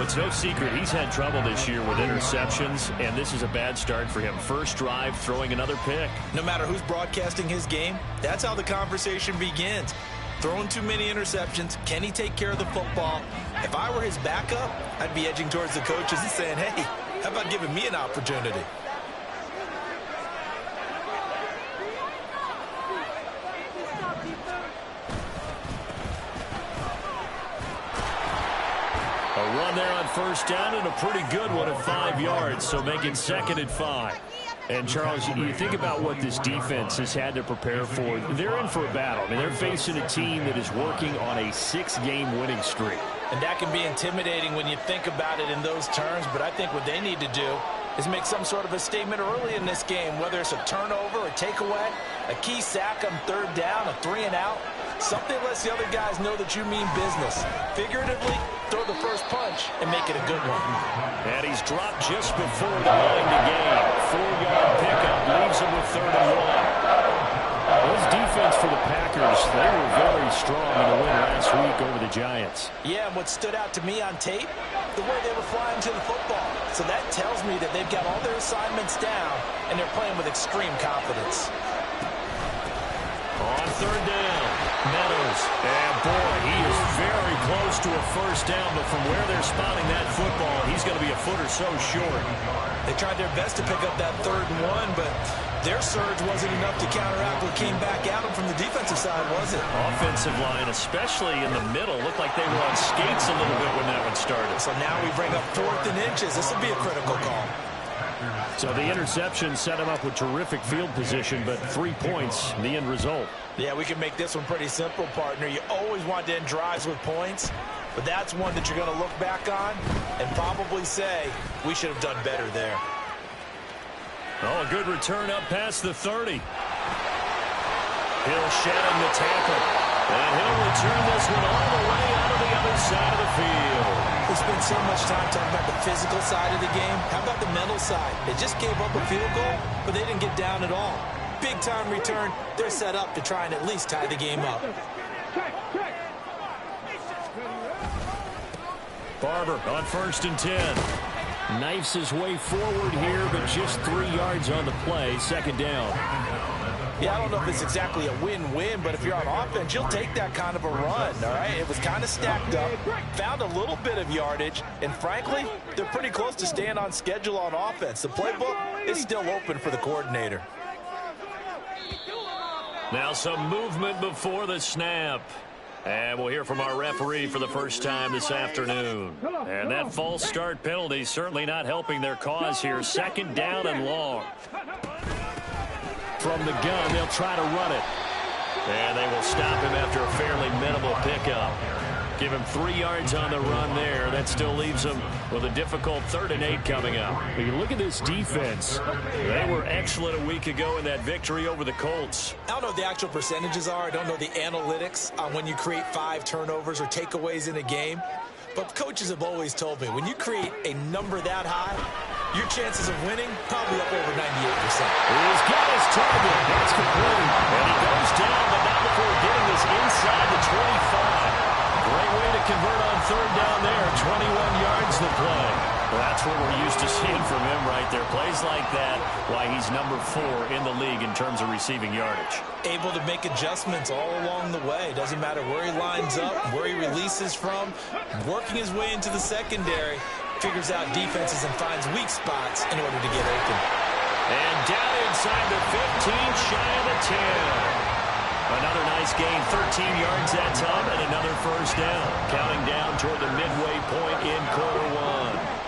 it's no secret he's had trouble this year with interceptions, and this is a bad start for him. First drive, throwing another pick. No matter who's broadcasting his game, that's how the conversation begins. Throwing too many interceptions, can he take care of the football? If I were his backup, I'd be edging towards the coaches and saying, hey, how about giving me an opportunity? A run there on first down, and a pretty good one at 5 yards, so make it 2nd and 5. And, Charles, you think about what this defense has had to prepare for. They're in for a battle. I mean, they're facing a team that is working on a 6-game winning streak. And that can be intimidating when you think about it in those terms, but I think what they need to do is make some sort of a statement early in this game, whether it's a turnover, a takeaway, a key sack on 3rd down, a 3-and-out. Something lets the other guys know that you mean business. Figuratively, throw the first punch and make it a good one. And he's dropped just before the line to gain. 4-yard pickup leaves him with 3rd and 1. This defense for the Packers, they were very strong in the win last week over the Giants. Yeah, and what stood out to me on tape, the way they were flying to the football. So that tells me that they've got all their assignments down, and they're playing with extreme confidence. On 3rd down, Meadows. And boy, he is very close to a first down, but from where they're spotting that football, he's going to be a foot or so short. They tried their best to pick up that 3rd and 1, but their surge wasn't enough to counteract what came back at them from the defensive side, was it? Offensive line, especially in the middle, looked like they were on skates a little bit when that one started. So now we bring up 4th and inches. This will be a critical call. So the interception set him up with terrific field position, but 3 points, the end result. Yeah, we can make this one pretty simple, partner. You always want to end drives with points, but that's one that you're going to look back on and probably say, we should have done better there. Oh, a good return up past the 30. Hill shedding the tackle. And he'll return this one all the way out of the other side of the field. We spent so much time talking about the physical side of the game. How about the mental side? They just gave up a field goal, but they didn't get down at all. Big time return. They're set up to try and at least tie the game up. Barber on 1st and 10. Knifes his way forward here, but just 3 yards on the play. 2nd down. Yeah, I don't know if it's exactly a win-win, but if you're on offense, you'll take that kind of a run, all right? It was kind of stacked up, found a little bit of yardage, and frankly, they're pretty close to staying on schedule on offense. The playbook is still open for the coordinator. Now some movement before the snap. And we'll hear from our referee for the first time this afternoon. And that false start penalty certainly not helping their cause here. 2nd down and long. From the gun, they'll try to run it. And they will stop him after a fairly minimal pickup. Give him 3 yards on the run there. That still leaves him with a difficult 3rd and 8 coming up. When you look at this defense, they were excellent a week ago in that victory over the Colts. I don't know what the actual percentages are. I don't know the analytics on when you create 5 turnovers or takeaways in a game. But coaches have always told me, when you create a number that high, your chances of winning probably up over 98%. He's got his target. That's complete. And he goes down, but not before getting this inside the 25. Great way to convert on 3rd down there. 21 yards the play. Well, that's what we're used to seeing from him right there. Plays like that, why he's number 4 in the league in terms of receiving yardage. Able to make adjustments all along the way. Doesn't matter where he lines up, where he releases from. Working his way into the secondary. Figures out defenses and finds weak spots in order to get open. And down inside the 15, shy of the 10. Another nice gain, 13 yards that time, and another first down. Counting down toward the midway point in quarter 1.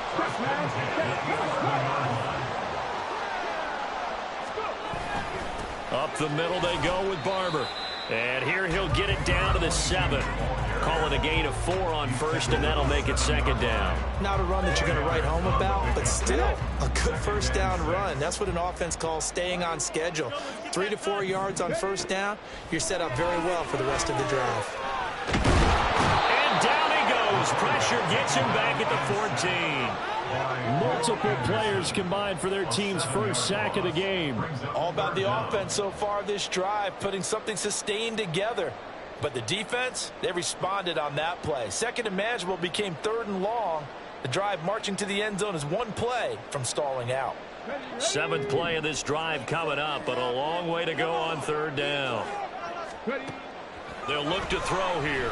Up the middle they go with Barber. And here he'll get it down to the 7. Call it a gain of 4 on 1st, and that'll make it 2nd down. Not a run that you're going to write home about, but still a good first down run. That's what an offense calls staying on schedule. 3 to 4 yards on 1st down, you're set up very well for the rest of the drive. And down he goes. Pressure gets him back at the 14. Multiple players combined for their team's first sack of the game. All about the offense so far this drive, putting something sustained together. But the defense, they responded on that play. 2nd and manageable became 3rd and long. The drive marching to the end zone is one play from stalling out. 7th play of this drive coming up, but a long way to go on 3rd down. They'll look to throw here.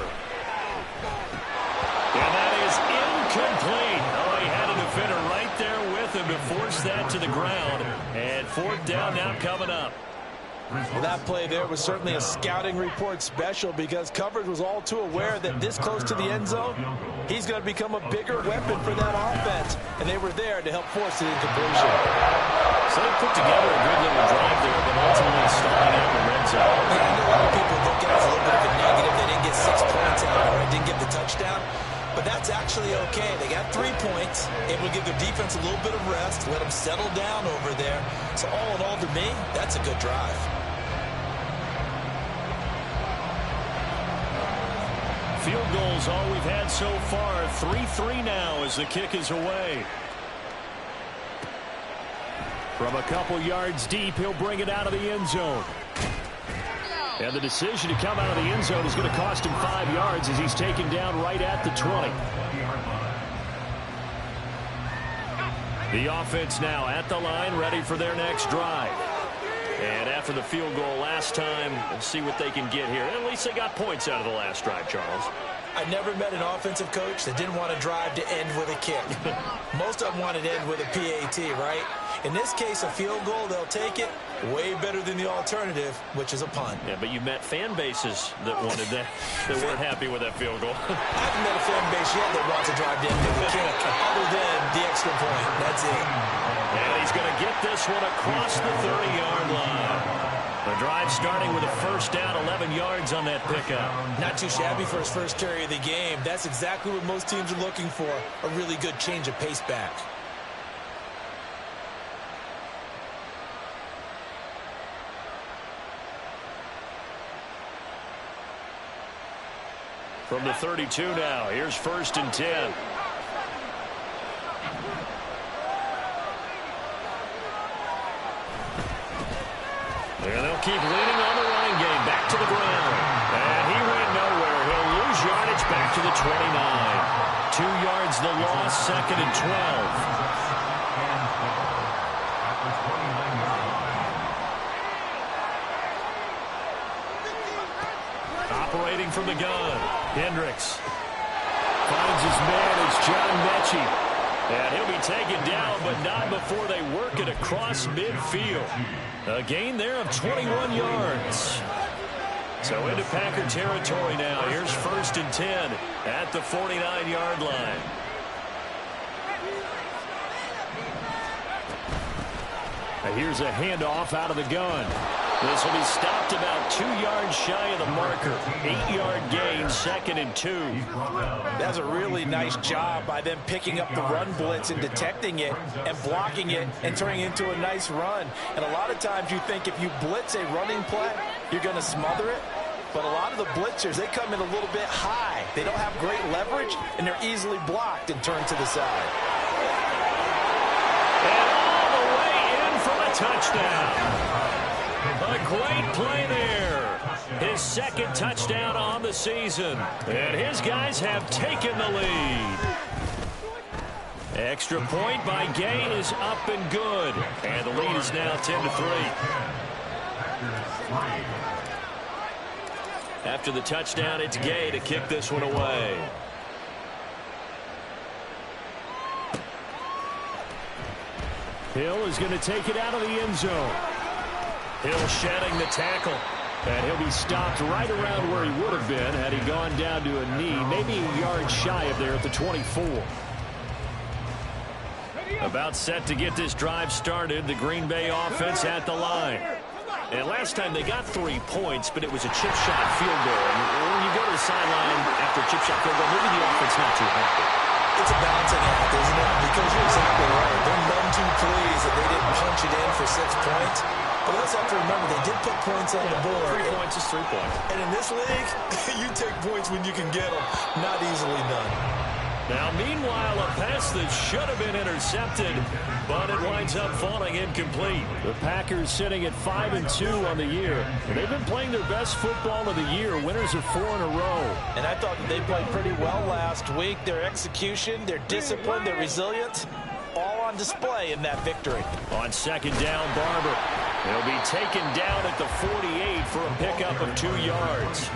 And that is incomplete. Oh, he had a defender right there with him to force that to the ground. And 4th down now coming up. Well, that play there was certainly a scouting report special because coverage was all too aware that this close to the end zone, he's going to become a bigger weapon for that offense. And they were there to help force the incompletion. So they put together a good little drive there, but ultimately starting out in the red zone. I know a lot of people look at it as a little bit of a negative. They didn't get 6 points out of it, didn't get the touchdown. But that's actually okay. They got 3 points. It will give their defense a little bit of rest, let them settle down over there. So all in all, to me, that's a good drive. Field goals all we've had so far. 3-3 now as the kick is away. From a couple yards deep, he'll bring it out of the end zone. And the decision to come out of the end zone is going to cost him 5 yards as he's taken down right at the 20. The offense now at the line, ready for their next drive. And after the field goal last time, we'll see what they can get here. At least they got points out of the last drive, Charles. I never met an offensive coach that didn't want to drive to end with a kick. Most of them wanted to end with a PAT, right? In this case, a field goal, they'll take it. Way better than the alternative, which is a punt. Yeah, but you met fan bases that wanted that, that weren't happy with that field goal. I haven't met a fan base yet that wants to drive to end with a kick, other than the extra point. That's it. And he's going to get this one across the 30-yard line. The drive starting with a 1st down, 11 yards on that pickup. Not too shabby for his first carry of the game. That's exactly what most teams are looking for, a really good change of pace back. From the 32 now, here's 1st and 10. And they'll keep leaning on the running game. Back to the ground. And he went nowhere. He'll lose yardage back to the 29. 2 yards the loss, 2nd and 12. Operating from the gun. Hendricks finds his man. It's John Mechie. And he'll be taken down, but not before they work it across midfield. A gain there of 21 yards. So into Packer territory now. Here's 1st and 10 at the 49-yard line. And here's a handoff out of the gun. This will be stopped about 2 yards shy of the marker. 8-yard gain, 2nd and 2. That's a really nice job by them picking up the run blitz and detecting it and blocking it and turning it into a nice run. And a lot of times you think if you blitz a running play, you're going to smother it. But a lot of the blitzers, they come in a little bit high. They don't have great leverage, and they're easily blocked and turned to the side. And all the way in for a touchdown. A great play there. His 2nd touchdown on the season. And his guys have taken the lead. Extra point by Gay is up and good. And the lead is now 10-3. After the touchdown, it's Gay to kick this one away. Hill is going to take it out of the end zone. Hill shedding the tackle. And he'll be stopped right around where he would have been had he gone down to a knee, maybe a yard shy of there at the 24. About set to get this drive started, the Green Bay offense at the line. And last time they got 3 points, but it was a chip shot field goal. And when you go to the sideline after a chip shot field goal, maybe the offense not too happy. It's a balancing act, isn't it? Because you're exactly right. They're none too pleased that they didn't punch it in for 6 points. But let's have to remember, they did put points on the board. 3 points is 3 points. And in this league, you take points when you can get them. Not easily done. Now, meanwhile, a pass that should have been intercepted, but it winds up falling incomplete. The Packers sitting at 5-2 on the year. And they've been playing their best football of the year. Winners of 4 in a row. And I thought that they played pretty well last week. Their execution, their discipline, their resilience, all on display in that victory. On second down, Barber. He'll be taken down at the 48 for a pickup of 2 yards.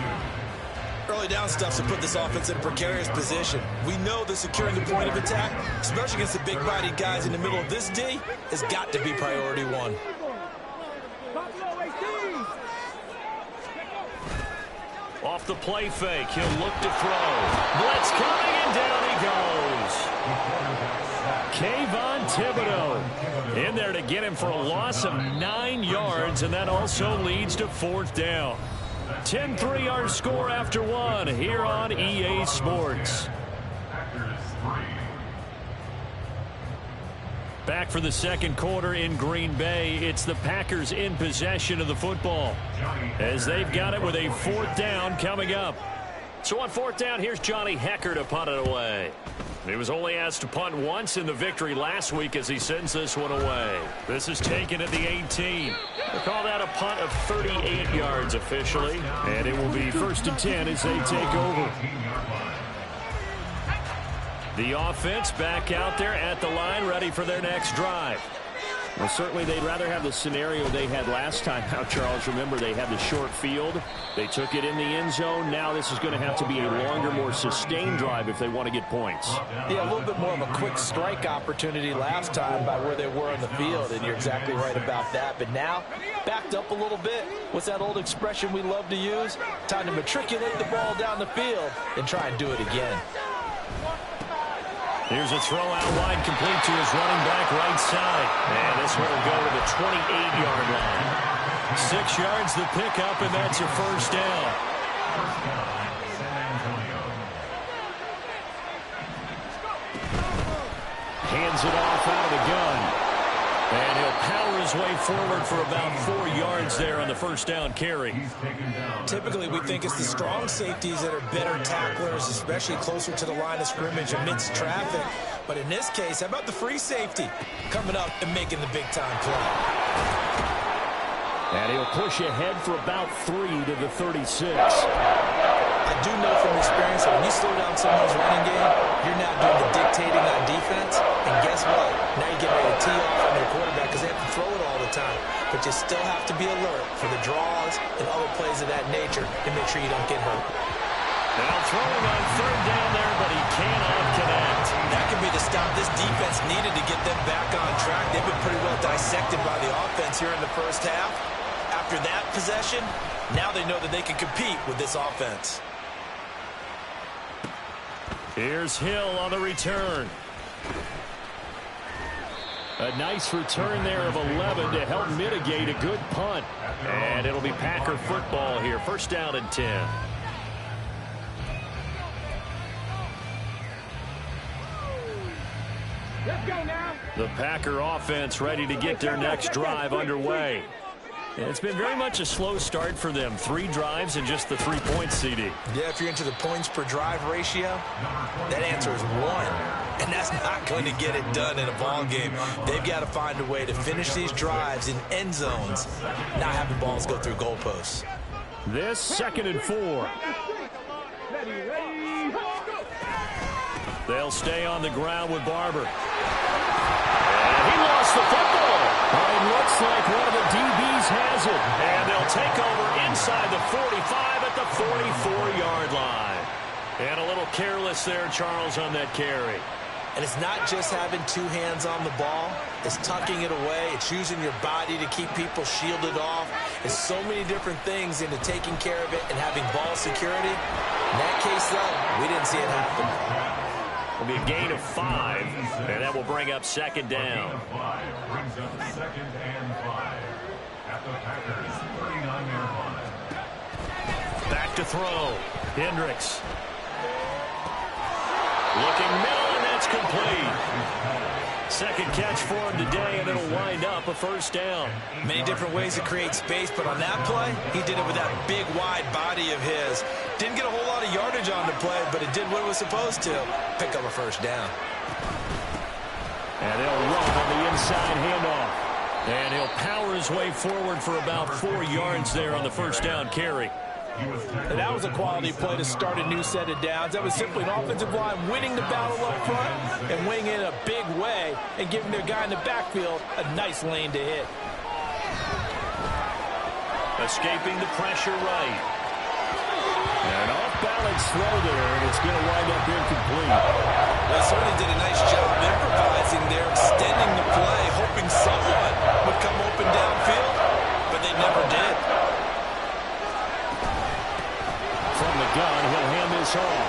Early down stuff to put this offense in a precarious position. We know that securing the point of attack, especially against the big-bodied guys in the middle of this D, has got to be priority 1. Off the play fake, he'll look to throw. Blitz coming, and down he goes. Kayvon Thibodeau in there to get him for a loss of 9 yards, and that also leads to 4th down. 10-3 our score after 1 here on EA Sports. Back for the second quarter in Green Bay. It's the Packers in possession of the football as they've got it with a 4th down coming up. So on 4th down, here's Johnny Hekker to punt it away. He was only asked to punt once in the victory last week as he sends this one away. This is taken at the 18. They call that a punt of 38 yards officially. And it will be 1st and 10 as they take over. The offense back out there at the line, ready for their next drive. Well, certainly they'd rather have the scenario they had last time. Now, Charles, remember, they had the short field. They took it in the end zone. Now this is going to have to be a longer, more sustained drive if they want to get points. Yeah, a little bit more of a quick strike opportunity last time by where they were on the field, and you're exactly right about that. But now, backed up a little bit. What's that old expression we love to use? Time to matriculate the ball down the field and try and do it again. Here's a throw out wide, complete to his running back right side. And this one will go to the 28-yard line. 6 yards the pickup, and that's your 1st down. Hands it off out of the gun. And he'll power his way forward for about 4 yards there on the 1st down carry. Typically, we think it's the strong safeties that are better tacklers, especially closer to the line of scrimmage amidst traffic. But in this case, how about the free safety coming up and making the big-time play? And he'll push ahead for about 3 to the 36. I do know from experience that when you slow down someone's running game, you're now doing the dictating on defense. And guess what? Now you're getting ready to tee off on their quarterback because they have to throw it all the time. But you still have to be alert for the draws and other plays of that nature and make sure you don't get hurt. Now throwing on 3rd down there, but he cannot connect. That could be the stop this defense needed to get them back on track. They've been pretty well dissected by the offense here in the 1st half. After that possession, now they know that they can compete with this offense. Here's Hill on the return. A nice return there of 11 to help mitigate a good punt. And it'll be Packer football here. 1st down and 10. Let's go now. The Packer offense ready to get their next drive underway. It's been very much a slow start for them. 3 drives and just the 3 points, CD. Yeah, if you're into the points per drive ratio, that answer is 1. And that's not going to get it done in a ball game. They've got to find a way to finish these drives in end zones, not have the balls go through goalposts. This 2nd and 4. They'll stay on the ground with Barber. And he lost the football. It looks like one of the DBs has it. And they'll take over inside the 45 at the 44-yard line. And a little careless there, Charles, on that carry. And it's not just having 2 hands on the ball. It's tucking it away. It's using your body to keep people shielded off. It's so many different things into taking care of it and having ball security. In that case, though, we didn't see it happen. Will be a gain of 5, and that will bring up 2nd down. Brings up 2nd and 5 at the Packers 39-yard line. Back to throw. Hendricks. Looking middle, and that's complete. 2nd catch for him today, and it'll wind up a 1st down. Many different ways to create space, but on that play, he did it with that big, wide body of his. Didn't get a whole lot of yardage on the play, but it did what it was supposed to. Pick up a first down. And they'll run on the inside handoff. And he'll power his way forward for about 4 yards there on the first down carry. And that was a quality play to start a new set of downs. That was simply an offensive line winning the battle up front and winning it in a big way and giving their guy in the backfield a nice lane to hit. Escaping the pressure right. An off-balance throw there, and it's going to wind up incomplete. They certainly did a nice job improvising there, extending the play, hoping someone would come open downfield, but they never did. From the gun, he'll hand this off.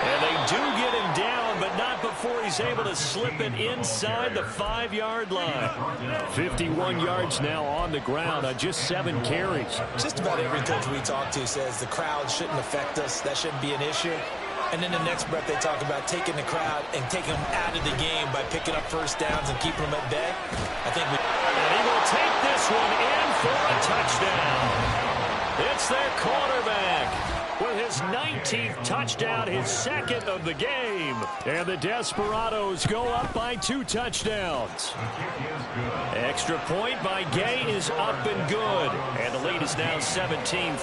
And they do get him down, but not before he's able to slip it inside the 5-yard line. 51 yards now on the ground on just 7 carries. Just about every coach we talk to says the crowd shouldn't affect us. That shouldn't be an issue. And then the next breath they talk about taking the crowd and taking them out of the game by picking up first downs and keeping them at bay. I think we... And he will take this one in for a touchdown. It's their quarterback with his 19th touchdown, his second of the game. And the Desperados go up by 2 touchdowns. Extra point by Gay is up and good. And the lead is now 17-3.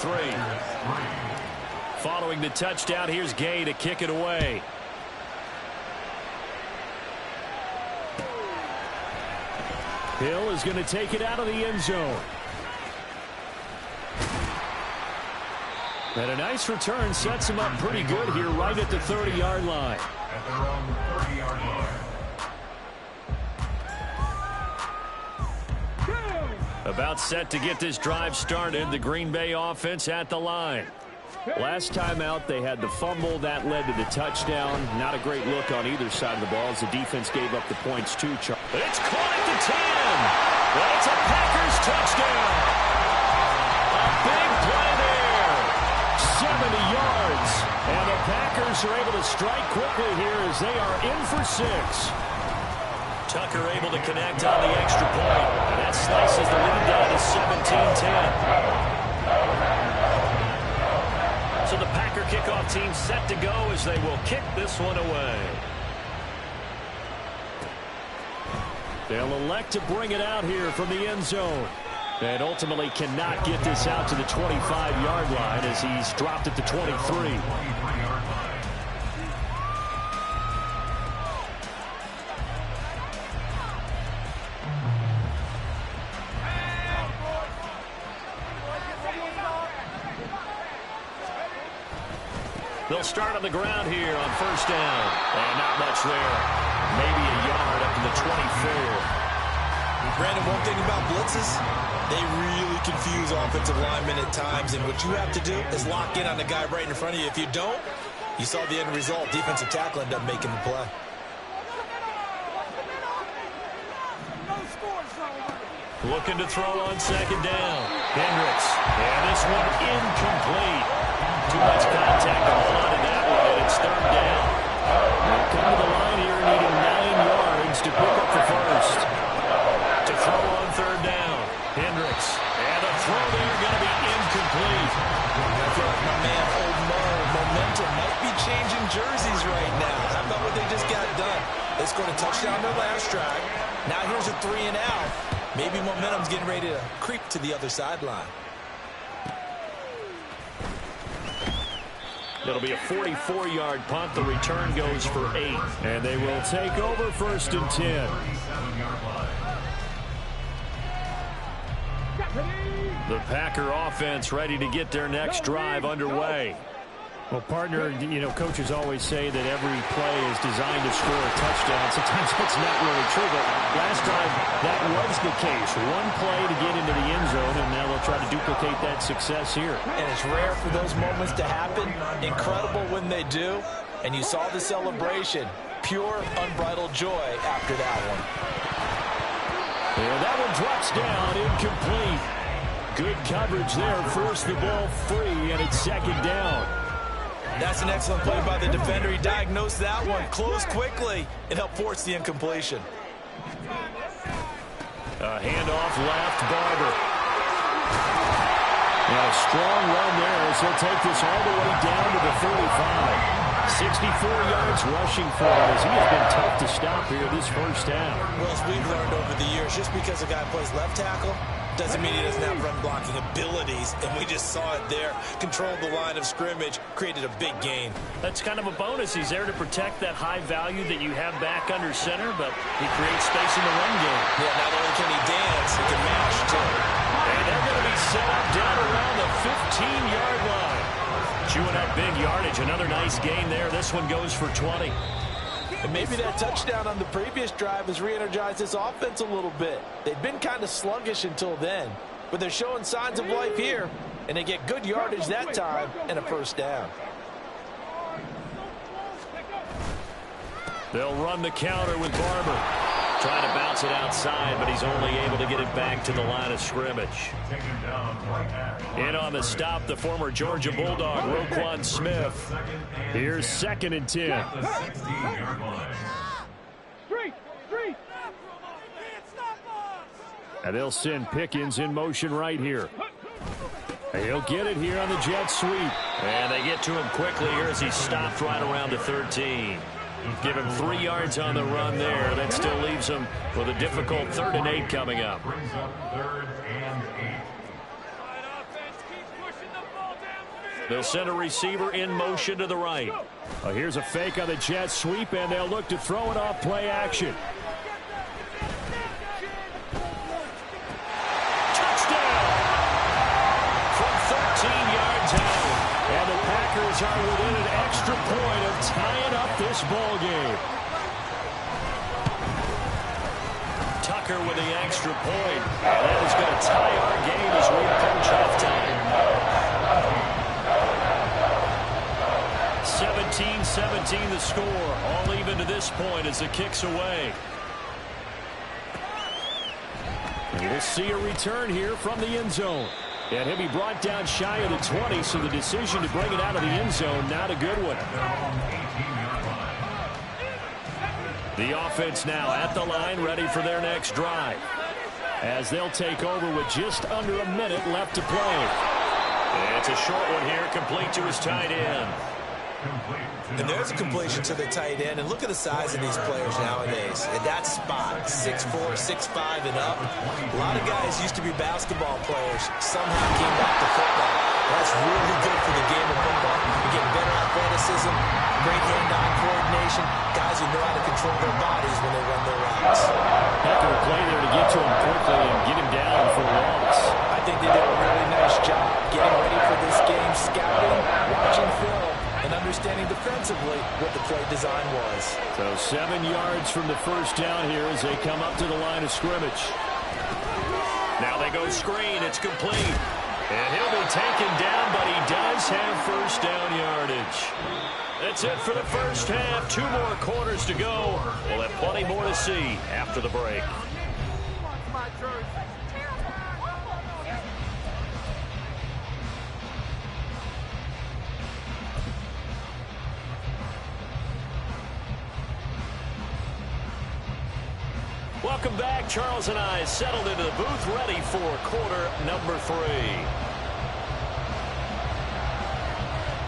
Following the touchdown, here's Gay to kick it away. Hill is going to take it out of the end zone. And a nice return sets him up pretty good here right at the 30-yard line. At their own 30-yard line. About set to get this drive started. The Green Bay offense at the line. Last time out, they had the fumble. That led to the touchdown. Not a great look on either side of the ball as the defense gave up the points too. It's caught at the 10. Well, it's a Packers touchdown. A big play there. 70 yards. And the Packers are able to strike quickly here as they are in for 6. Tucker able to connect on the extra point. And that slices the lead down to 17-10. So the Packer kickoff team set to go as they will kick this one away. They'll elect to bring it out here from the end zone. And ultimately cannot get this out to the 25-yard line as he's dropped at the 23. They'll start on the ground here on first down. And not much there. Maybe a yard up to the 24. Brandon, one thing about blitzes, they really confuse offensive linemen at times, and what you have to do is lock in on the guy right in front of you. If you don't, you saw the end result. Defensive tackle ended up making the play. Looking to throw on second down. Hendricks. And this one incomplete. Too much contact to hold on to that one, and it's third down. They'll come to the line here needing 9 yards to pick up the first. To throw on third down. Hendricks. And the throw there going to be incomplete. I feel like my man, Old Mo, momentum might be changing jerseys right now. How about what they just got done? They scored a touchdown their last drive. Now here's a 3 and out. Maybe momentum's getting ready to creep to the other sideline. It'll be a 44-yard punt. The return goes for 8. And they will take over first and 10. The Packer offense ready to get their next drive underway. Well, partner, you know, coaches always say that every play is designed to score a touchdown. Sometimes that's not really true, but last time that was the case. One play to get into the end zone, and now they'll try to duplicate that success here. And it's rare for those moments to happen. Incredible when they do. And you saw the celebration. Pure, unbridled joy after that one. And that one drops down, incomplete. Good coverage there. Forced the ball free, and it's second down. That's an excellent play by the defender. He diagnosed that one, closed quickly, and helped force the incompletion. A handoff left, Barber. And a strong run there as he'll take this all the way down to the 35. 64 yards rushing for him as he has been tough to stop here this first half. Well, as we've learned over the years, just because a guy plays left tackle doesn't mean he doesn't have run blocking abilities, and we just saw it there. Controlled the line of scrimmage, created a big gain. That's kind of a bonus. He's there to protect that high value that you have back under center, but he creates space in the run game. Yeah, not only can he dance, he can mash too. And they're going to be set up down around the 15-yard line. Chewing up big yardage. Another nice gain there. This one goes for 20. And maybe that touchdown on the previous drive has re-energized this offense a little bit. They've been kind of sluggish until then, but they're showing signs of life here, and they get good yardage that time and a first down. They'll run the counter with Barber. Trying to bounce it outside, but he's only able to get it back to the line of scrimmage. In on the stop, the former Georgia Bulldog, Roquan Smith. Here's 2nd and 10. And they'll send Pickens in motion right here. He'll get it here on the jet sweep. And they get to him quickly here as he's stopped right around the 13. Give him 3 yards on the run there. That still leaves him with a difficult 3rd and 8 coming up. They'll send a receiver in motion to the right. Here's a fake on the jet sweep, and they'll look to throw it off play action. Touchdown! From 13 yards out. And the Packers are within an extra point of tying up this ball game. Tucker with the extra point. And that is going to tie our game as we approach halftime. 17-17 the score. All even to this point as the kick's away. And we'll see a return here from the end zone. And he'll be brought down shy of the 20, so the decision to bring it out of the end zone, not a good one. The offense now at the line, ready for their next drive. As they'll take over with just under a minute left to play. And it's a short one here, complete to his tight end. And there's a completion to the tight end. And look at the size of these players nowadays. At that spot, 6'4", 6'5", and up. A lot of guys used to be basketball players. Somehow came back to football. That's really good for the game of football. You get better athleticism, great hand-eye coordination. Guys who know how to control their bodies when they run their routes. Heck of a play there to get to him quickly and get him down for a loss. I think they did a really nice job getting ready for this game, scouting, watching film, and understanding defensively what the play design was. So 7 yards from the first down here as they come up to the line of scrimmage. Now they go screen. It's complete. And he'll be taken down, but he does have first down yardage. That's it for the first half. 2 more quarters to go. We'll have plenty more to see after the break. Welcome back. Charles and I settled into the booth, ready for quarter number 3.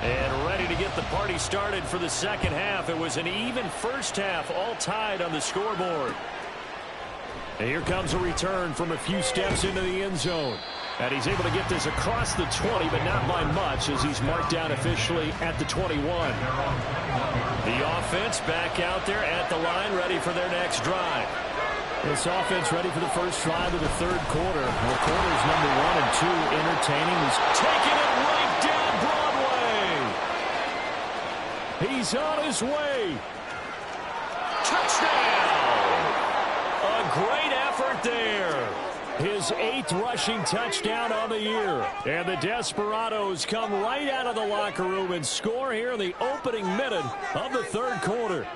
And ready to get the party started for the second half. It was an even first half, all tied on the scoreboard. And here comes a return from a few steps into the end zone. And he's able to get this across the 20, but not by much as he's marked down officially at the 21. The offense back out there at the line, ready for their next drive. This offense ready for the first drive of the third quarter. The quarters number 1 and 2 entertaining. He's taking it right down Broadway. He's on his way. Touchdown. A great effort there. His 8th rushing touchdown on the year. And the Desperados come right out of the locker room and score here in the opening minute of the third quarter.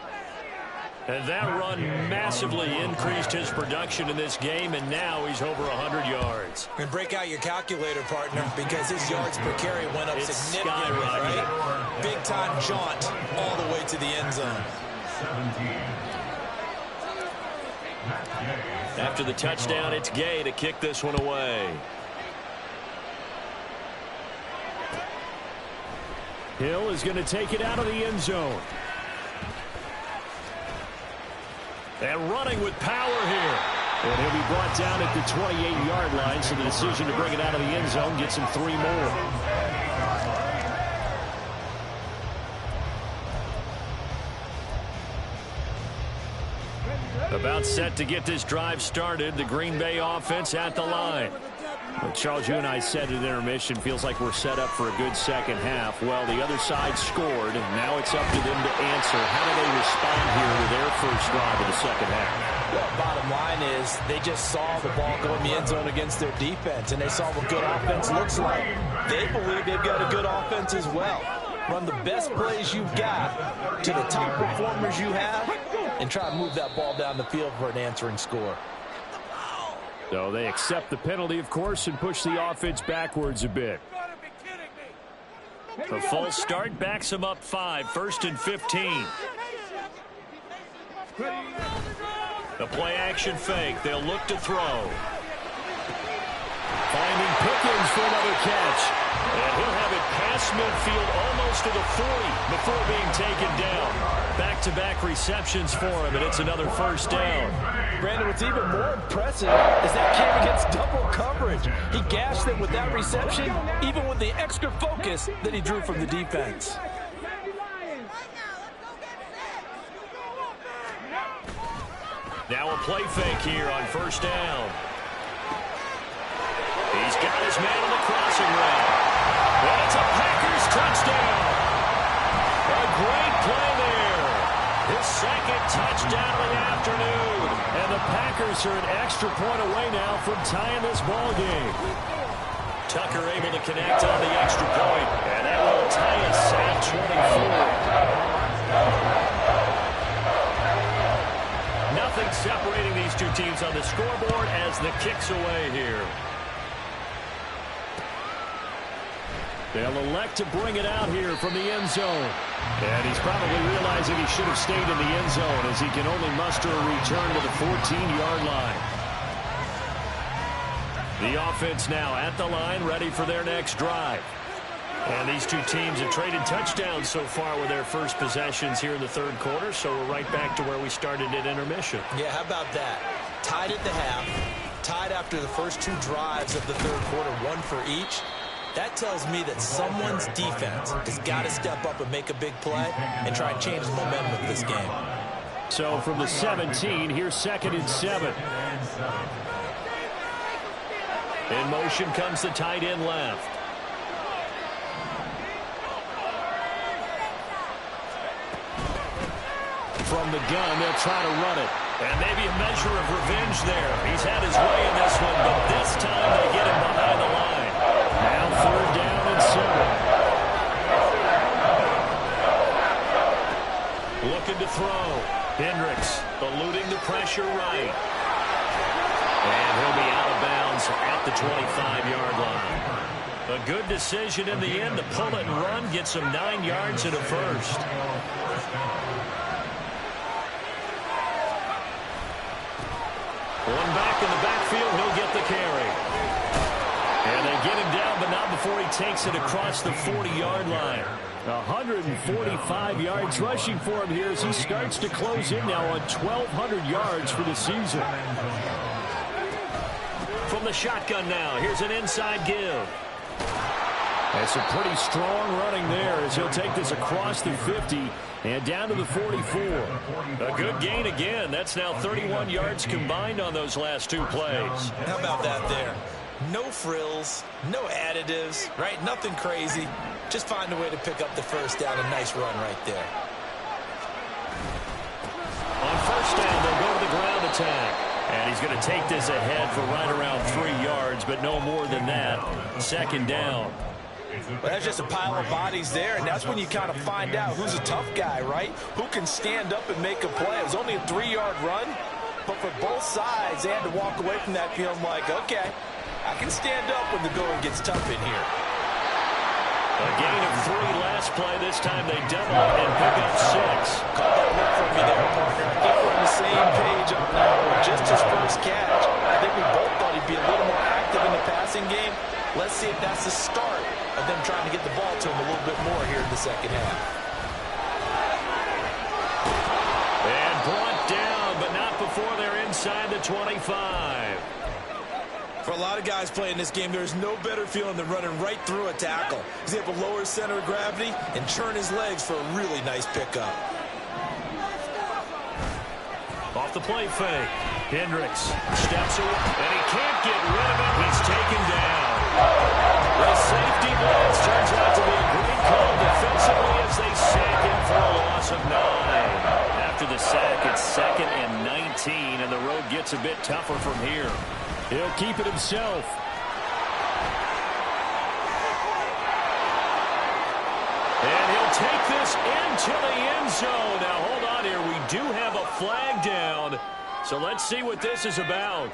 And that run massively increased his production in this game, and now he's over 100 yards. And break out your calculator, partner, because his yards per carry went up significantly, right? Big-time jaunt all the way to the end zone. After the touchdown, it's Gay to kick this one away. Hill is going to take it out of the end zone. And running with power here. And he'll be brought down at the 28-yard line, so the decision to bring it out of the end zone gets him 3 more. About set to get this drive started. The Green Bay offense at the line. Well, Charles, you and I said at intermission, feels like we're set up for a good second half. Well, the other side scored. Now it's up to them to answer. How do they respond here to their first drive of the second half? Well, bottom line is they just saw the ball go in the end zone against their defense, and they saw what good offense looks like. They believe they've got a good offense as well. Run the best plays you've got to the top performers you have, and try to move that ball down the field for an answering score. So they accept the penalty, of course, and push the offense backwards a bit. The false start backs them up 5, 1st and 15. The play-action fake. They'll look to throw. Finding Pickens for another catch. And he'll have it past midfield almost to the 40 before being taken down. Back-to-back receptions for him, and it's another first down. Brandon, what's even more impressive is that kid against double coverage. He gashed them with that reception, even with the extra focus that he drew from the defense. Now a play fake here on first down. He's got his man on the crossing route. And it's a Packers touchdown. A great play there. His second touchdown of the afternoon. And the Packers are an extra point away now from tying this ball game. Tucker able to connect on the extra point. And that will tie us at 24. Nothing separating these two teams on the scoreboard as the kick's away here. They'll elect to bring it out here from the end zone. And he's probably realizing he should have stayed in the end zone as he can only muster a return to the 14-yard line. The offense now at the line, ready for their next drive. And these two teams have traded touchdowns so far with their first possessions here in the third quarter, so we're right back to where we started at intermission. Yeah, how about that? Tied at the half, tied after the first 2 drives of the third quarter, 1 for each. That tells me that someone's defense has got to step up and make a big play and try and change the momentum of this game. So from the 17, here's 2nd and 7. In motion comes the tight end left. From the gun, they'll try to run it. And maybe a measure of revenge there. He's had his way in this one, but this time they get him behind the line. Now 3rd down and 7. Looking to throw. Hendricks eluding the pressure right. And he'll be out of bounds at the 25-yard line. A good decision in the end to pull it and run, get some 9 yards and a first. One back in the backfield, he'll get the carry. And they get him down, but not before he takes it across the 40-yard line. 145 yards rushing for him here as he starts to close in now on 1,200 yards for the season. From the shotgun now, here's an inside give. That's a pretty strong running there as he'll take this across the 50 and down to the 44. A good gain again. That's now 31 yards combined on those last 2 plays. How about that there? No frills, no additives, right? Nothing crazy. Just find a way to pick up the first down. A nice run right there. On first down, they'll go to the ground attack. And he's going to take this ahead for right around 3 yards, but no more than that. 2nd down. Well, that's just a pile of bodies there, and that's when you kind of find out who's a tough guy, right? Who can stand up and make a play. It was only a 3-yard run, but for both sides, they had to walk away from that feeling like, okay, I can stand up when the going gets tough in here. A gain of 3 last play. This time they double and pick up 6. Call that work from me there, partner. I think we're on the same page on that one. Just his first catch. I think we both thought he'd be a little more active in the passing game. Let's see if that's the start of them trying to get the ball to him a little bit more here in the second half. And brought down, but not before they're inside the 25. For a lot of guys playing this game, there's no better feeling than running right through a tackle. He's able to lower his center of gravity and churn his legs for a really nice pickup. Off the play fake. Hendricks steps away, and he can't get rid of it. He's taken down. The safety blitz turns out to be a great call defensively as they sack him for a loss of 9. After the sack, it's 2nd and 19, and the road gets a bit tougher from here. He'll keep it himself. And he'll take this into the end zone. Now, hold on here. We do have a flag down. So let's see what this is about.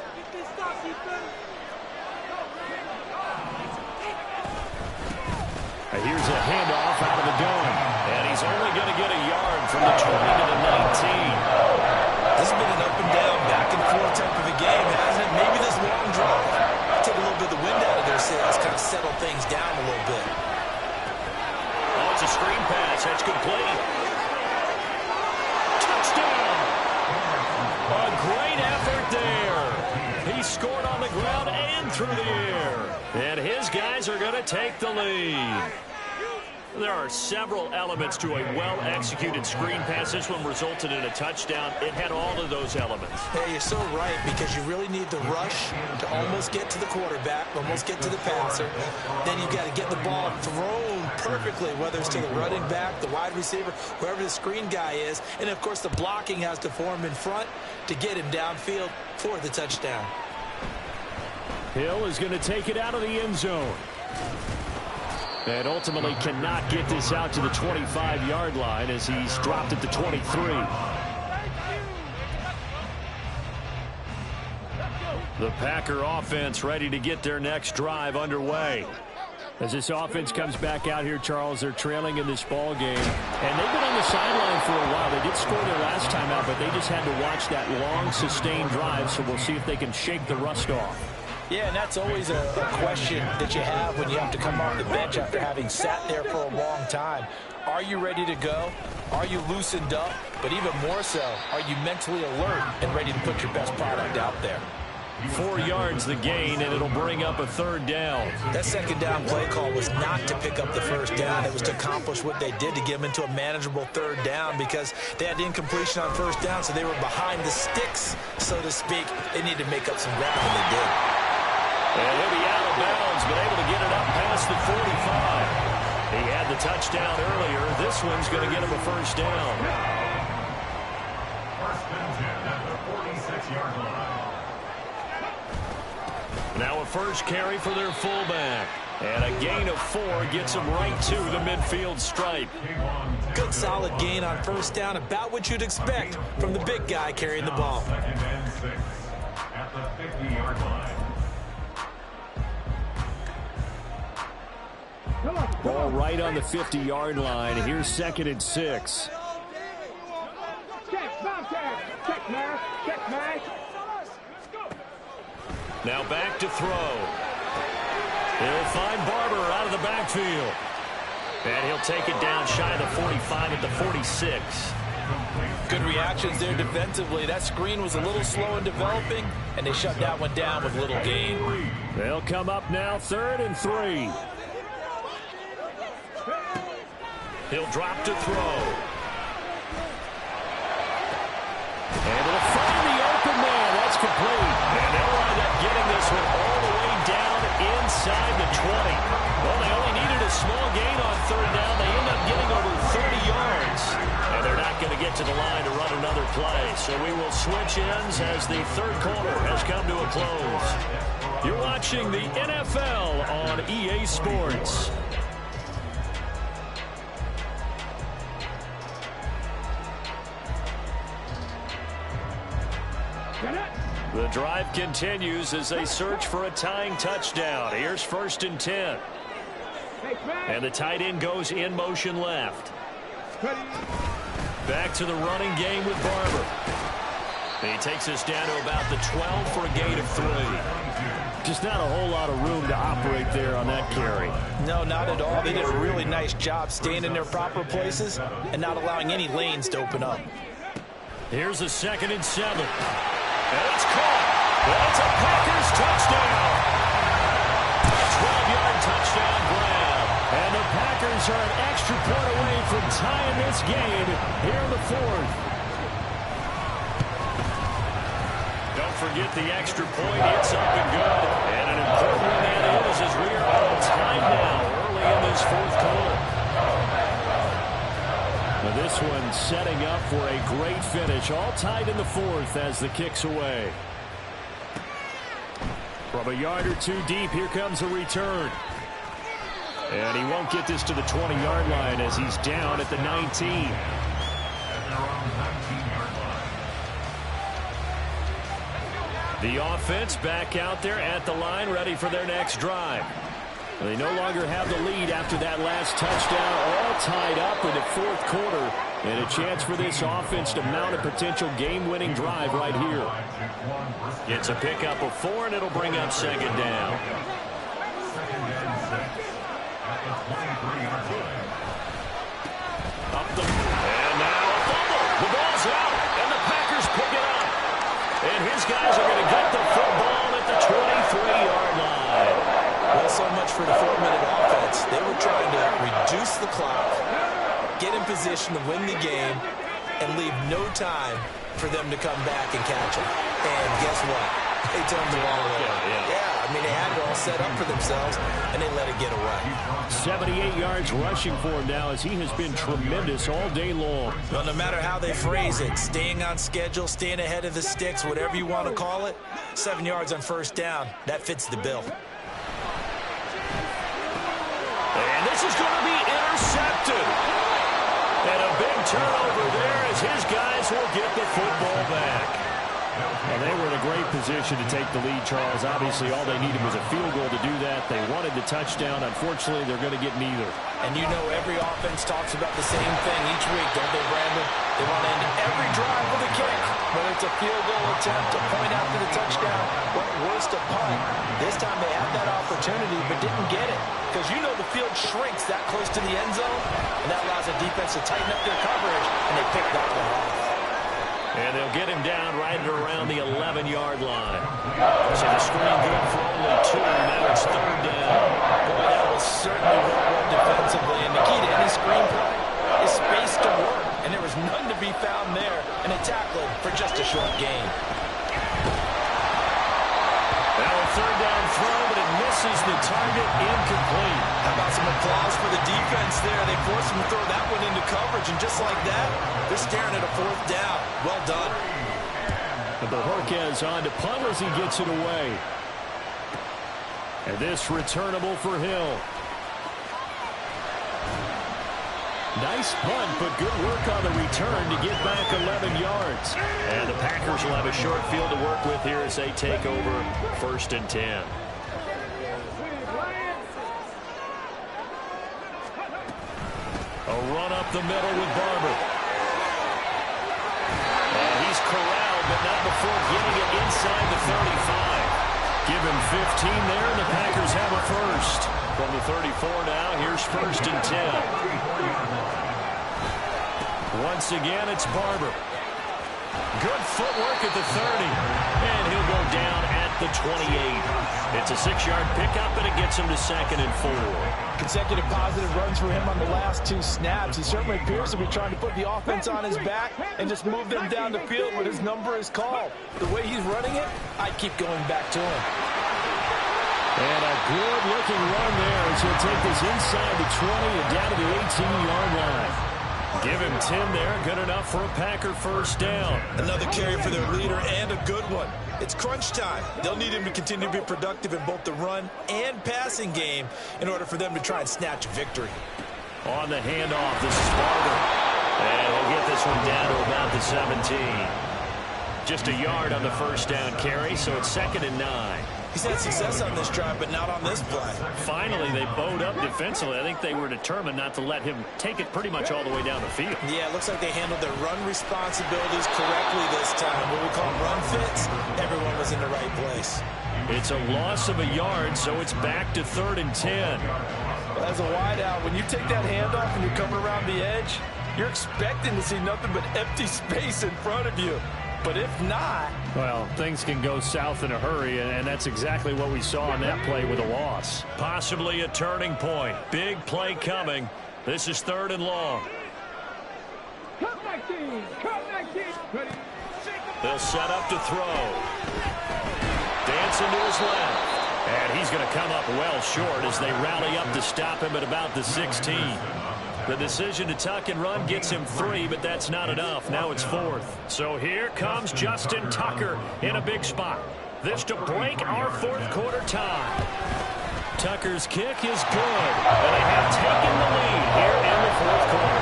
Here's a handoff out of the gun. And he's only going to get a yard from the 20 to the 19. This has been an up and down, back and forth type of a game, hasn't it? Maybe this long drive take a little bit of the wind out of their sails, kind of settle things down a little bit. Oh, it's a screen pass. That's complete. Touchdown! A great effort there. He scored on the ground and through the air. And his guys are going to take the lead. There are several elements to a well-executed screen pass. This one resulted in a touchdown. It had all of those elements. Hey, you're so right, because you really need the rush to almost get to the quarterback, almost get to the passer. Then you've got to get the ball thrown perfectly, whether it's to the running back, the wide receiver, whoever the screen guy is. And, of course, the blocking has to form in front to get him downfield for the touchdown. Hill is going to take it out of the end zone. And ultimately cannot get this out to the 25-yard line as he's dropped at the 23. The Packer offense ready to get their next drive underway. As this offense comes back out here, Charles, they're trailing in this ball game. And they've been on the sideline for a while. They did score their last time out, but they just had to watch that long, sustained drive, so we'll see if they can shake the rust off. Yeah, and that's always a question that you have when you have to come off the bench after having sat there for a long time. Are you ready to go? Are you loosened up? But even more so, are you mentally alert and ready to put your best product out there? 4 yards the gain, and it'll bring up a 3rd down. That 2nd down play call was not to pick up the 1st down. It was to accomplish what they did, to get them into a manageable 3rd down, because they had incompletion on 1st down, so they were behind the sticks, so to speak. They needed to make up some ground, and they did. And he'll be out of bounds, but able to get it up past the 45. He had the touchdown earlier. This one's going to get him a 1st down. 1st and 10 at the 46-yard line. Now a 1st carry for their fullback. And a gain of 4 gets him right to the midfield stripe. Good solid gain on 1st down, about what you'd expect from the big guy carrying the ball. 2nd and 6 at the 50-yard line. Ball right on the 50-yard line. Here's 2nd and 6. Now back to throw. He'll find Barber out of the backfield. And he'll take it down shy of the 45 at the 46. Good reactions there defensively. That screen was a little slow in developing, and they shut that one down with little gain. They'll come up now 3rd and 3. He'll drop to throw. And it'll find the open man. That's complete. And they'll wind up getting this one all the way down inside the 20. Well, they only needed a small gain on 3rd down. They end up getting over 30 yards. And they're not going to get to the line to run another play. So we will switch ends as the 3rd quarter has come to a close. You're watching the NFL on EA Sports. The drive continues as they search for a tying touchdown. Here's 1st and 10. And the tight end goes in motion left. Back to the running game with Barber. And he takes us down to about the 12 for a gain of 3. Just not a whole lot of room to operate there on that carry. No, not at all. They did a really nice job staying in their proper places and not allowing any lanes to open up. Here's a 2nd and 7. And it's caught. That's a Packers touchdown. 12-yard touchdown grab. And the Packers are an extra point away from tying this game here in the 4th. Don't forget the extra point. It's up and good. And an important one that is, as we are all tied now early in this 4th quarter. Now this one setting up for a great finish. All tied in the 4th as the kick's away. From a yard or two deep, here comes a return. And he won't get this to the 20-yard line as he's down at the 19. The offense back out there at the line, ready for their next drive. They no longer have the lead after that last touchdown, all tied up in the 4th quarter. And a chance for this offense to mount a potential game-winning drive right here. It's a pickup of 4, and it'll bring up 2nd down. And now a fumble. The ball's out, and the Packers pick it up. And his guys are going to get the football at the 23-yard line. Well, so much for the 4-minute offense. They were trying to reduce the clock, get in position to win the game, and leave no time for them to come back and catch them. And guess what? They turned the ball over. Yeah, I mean, they had it all set up for themselves, and they let it get away. 78 yards rushing for him now as he has been tremendous all day long. Well, no matter how they phrase it, staying on schedule, staying ahead of the sticks, whatever you want to call it, 7 yards on 1st down, that fits the bill. And this is going to be intercepted. And a big turnover there as his guys will get the football back. Well, they were in a great position to take the lead, Charles. Obviously, all they needed was a field goal to do that. They wanted the touchdown. Unfortunately, they're going to get neither. And you know every offense talks about the same thing each week, don't they, Brandon? They want to end every drive with a kick. Whether it's a field goal attempt, a point after the touchdown, or worse, a punt. This time they had that opportunity but didn't get it. Because you know the field shrinks that close to the end zone, and that allows the defense to tighten up their coverage, and they pick that one off. And they'll get him down right at around the 11-yard line. So the screen good for only 2. Now it's 3rd down. Boy, that was certainly well defensively. And the key to any screen play is space to work. And there was none to be found there. And a tackling for just a short gain. Now a 3rd down throw, but it misses the target, incomplete. How about some applause for the defense there? They forced him to throw that one into coverage, and just like that, they're staring at a 4th down. Well done. And Bojorquez on to punt as he gets it away. And this returnable for Hill. Nice punt, but good work on the return to get back 11 yards. And the Packers will have a short field to work with here as they take over 1st and 10. A run up the middle with Barber. And he's corralled, but not before getting it inside the 35. Give him 15 there, and the Packers have a first. From the 34 now, here's 1st and 10. Once again, it's Barber. Good footwork at the 30. And he'll go down at the 28. It's a 6-yard pickup, and it gets him to 2nd and 4. Consecutive positive runs for him on the last 2 snaps. He certainly appears to be trying to put the offense on his back and just move them down the field when his number is called. The way he's running it, I'd keep going back to him. And a good-looking run there as he'll take this inside the 20 and down to the 18-yard line. Give him 10 there. Good enough for a Packer 1st down. Another carry for their leader and a good one. It's crunch time. They'll need him to continue to be productive in both the run and passing game in order for them to try and snatch a victory. On the handoff, this is Barber. And he'll get this one down to about the 17. Just a yard on the 1st down carry, so it's 2nd and 9. He's had success on this drive, but not on this play. Finally, they bowed up defensively. I think they were determined not to let him take it pretty much all the way down the field. Yeah, it looks like they handled their run responsibilities correctly this time. What we call run fits, everyone was in the right place. It's a loss of a yard, so it's back to 3rd and 10. Well, as a wideout, when you take that handoff and you're coming around the edge, you're expecting to see nothing but empty space in front of you. But if not... Well, things can go south in a hurry, and that's exactly what we saw on that play with a loss. Possibly a turning point. Big play coming. This is 3rd and long. They'll set up to throw. Dancing to his left. And he's going to come up well short as they rally up to stop him at about the 16. The decision to tuck and run gets him 3, but that's not enough. Now it's 4th. So here comes Justin Tucker in a big spot. This to break our 4th quarter tie. Tucker's kick is good, and they have taken the lead here in the 4th quarter.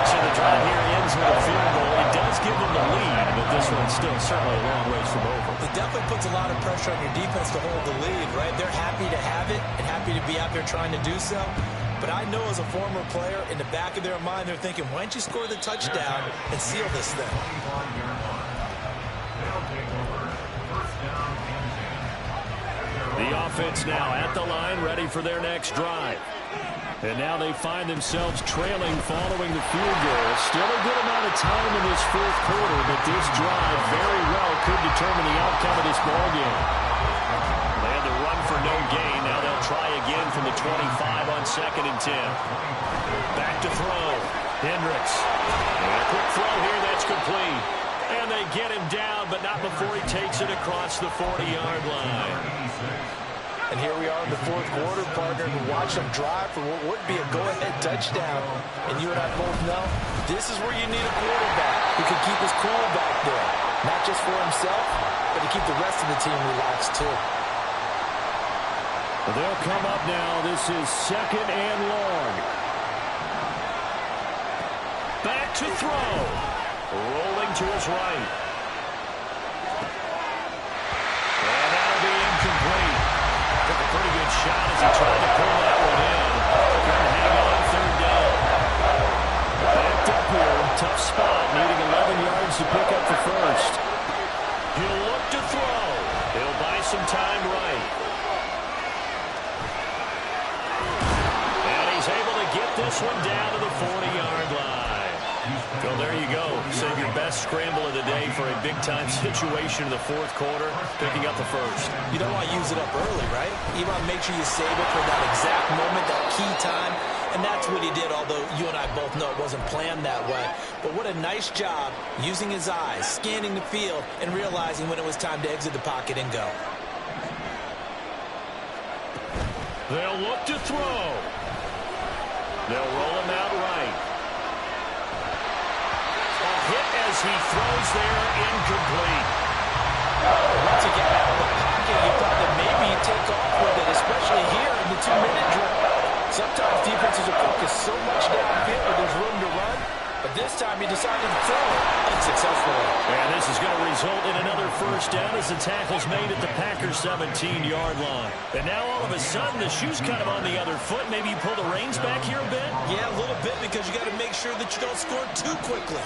So the drive here ends with a field goal. It does give them the lead, but this one's still certainly a long ways from over. It definitely puts a lot of pressure on your defense to hold the lead, right? They're happy to have it and happy to be out there trying to do so. But I know as a former player, in the back of their mind, they're thinking, why don't you score the touchdown and seal this thing? The offense now at the line, ready for their next drive. And now they find themselves trailing following the field goal. Still a good amount of time in this 4th quarter, but this drive very well could determine the outcome of this ballgame. They had to run for no gain. Now they'll try again from the 25 on 2nd and 10. Back to throw. Hendricks. And a quick throw here. That's complete. And they get him down, but not before he takes it across the 40-yard line. And here we are in the 4th quarter, partner, to watch them drive for what would be a go-ahead touchdown. And you and I both know this is where you need a quarterback who can keep his cool back there. Not just for himself, but to keep the rest of the team relaxed, too. They'll come up now. This is 2nd and long. Back to throw. Rolling to his right. And that'll be incomplete. Took a pretty good shot as he tried to pull that one in. Trying to hang on 3rd down. Backed up here. Tough spot. Needing 11 yards to pick up the first. He'll look to throw. He'll buy some time right. And he's able to get this one down to the 40-yard line. Well, there you go. Save your best scramble of the day for a big-time situation in the 4th quarter, picking up the first. You don't want to use it up early, right? You want to make sure you save it for that exact moment, that key time. And that's what he did, although you and I both know it wasn't planned that way. But what a nice job using his eyes, scanning the field, and realizing when it was time to exit the pocket and go. They'll look to throw. They'll roll him out right. Hit as he throws there, incomplete. Once again, out of the pocket, you thought that maybe you take off with it, especially here in the 2-minute drill. Sometimes defenses are focused so much downfield where there's room to run, but this time he decided to throw it unsuccessfully. And this is going to result in another first down as the tackle's made at the Packers' 17-yard line. And now all of a sudden the shoe's kind of on the other foot. Maybe you pull the reins back here a bit? Yeah, a little bit, because you got to make sure that you don't score too quickly.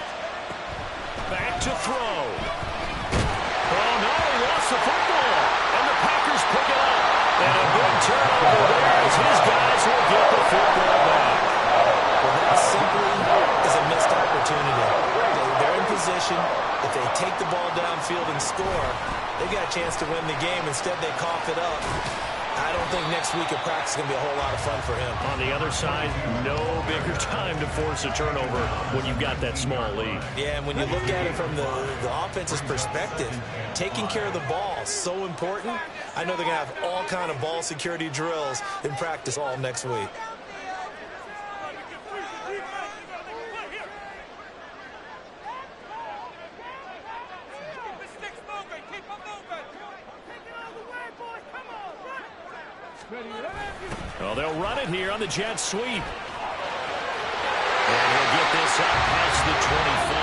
Back to throw. Oh, no, he lost the football. And the Packers pick it up. And a big turnover there as his guys will get the football back. Well, that simply is a missed opportunity. They're in position. If they take the ball downfield and score, they've got a chance to win the game. Instead, they cough it up. I don't think next week at practice is going to be a whole lot of fun for him. On the other side, no bigger time to force a turnover when you've got that small lead. Yeah, and when you look at it from the offense's perspective, taking care of the ball is so important. I know they're going to have all kind of ball security drills in practice all next week. Well, they'll run it here on the jet sweep. And he'll get this up past the 25.